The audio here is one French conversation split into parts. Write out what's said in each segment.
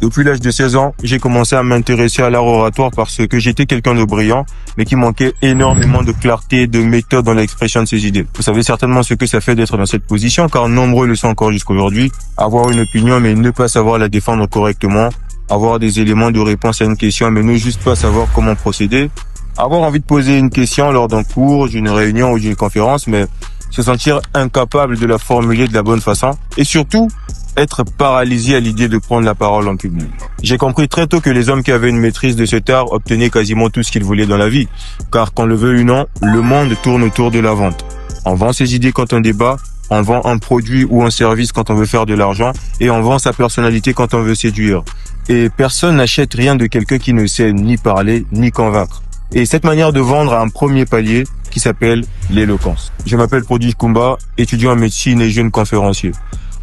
Depuis l'âge de 16 ans, j'ai commencé à m'intéresser à l'art oratoire parce que j'étais quelqu'un de brillant, mais qui manquait énormément de clarté et de méthode dans l'expression de ses idées. Vous savez certainement ce que ça fait d'être dans cette position, car nombreux le sont encore jusqu'aujourd'hui. Avoir une opinion, mais ne pas savoir la défendre correctement. Avoir des éléments de réponse à une question, mais ne juste pas savoir comment procéder. Avoir envie de poser une question lors d'un cours, d'une réunion ou d'une conférence, mais se sentir incapable de la formuler de la bonne façon. Et surtout, être paralysé à l'idée de prendre la parole en public. J'ai compris très tôt que les hommes qui avaient une maîtrise de cet art obtenaient quasiment tout ce qu'ils voulaient dans la vie. Car qu'on le veuille ou non, le monde tourne autour de la vente. On vend ses idées quand on débat, on vend un produit ou un service quand on veut faire de l'argent, et on vend sa personnalité quand on veut séduire. Et personne n'achète rien de quelqu'un qui ne sait ni parler, ni convaincre. Et cette manière de vendre a un premier palier qui s'appelle l'éloquence. Je m'appelle Prodigue Kumba, étudiant en médecine et jeune conférencier.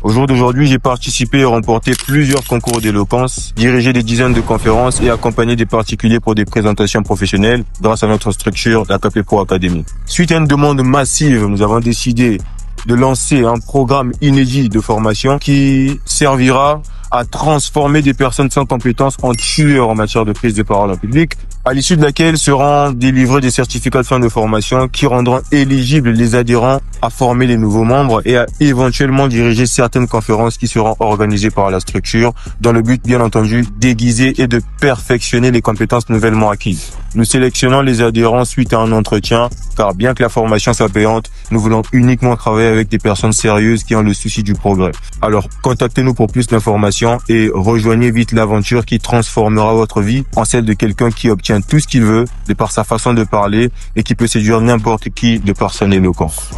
Au jour d'aujourd'hui, j'ai participé et remporté plusieurs concours d'éloquence, dirigé des dizaines de conférences et accompagné des particuliers pour des présentations professionnelles grâce à notre structure, la KP Pro Academy. Suite à une demande massive, nous avons décidé de lancer un programme inédit de formation qui servira à transformer des personnes sans compétences en tueurs en matière de prise de parole en public, à l'issue de laquelle seront délivrés des certificats de fin de formation qui rendront éligibles les adhérents à former les nouveaux membres et à éventuellement diriger certaines conférences qui seront organisées par la structure dans le but, bien entendu, d'aiguiser et de perfectionner les compétences nouvellement acquises. Nous sélectionnons les adhérents suite à un entretien, car bien que la formation soit payante, nous voulons uniquement travailler avec des personnes sérieuses qui ont le souci du progrès. Alors, contactez-nous pour plus d'informations et rejoignez vite l'aventure qui transformera votre vie en celle de quelqu'un qui obtient tout ce qu'il veut de par sa façon de parler et qui peut séduire n'importe qui de par son éloquence.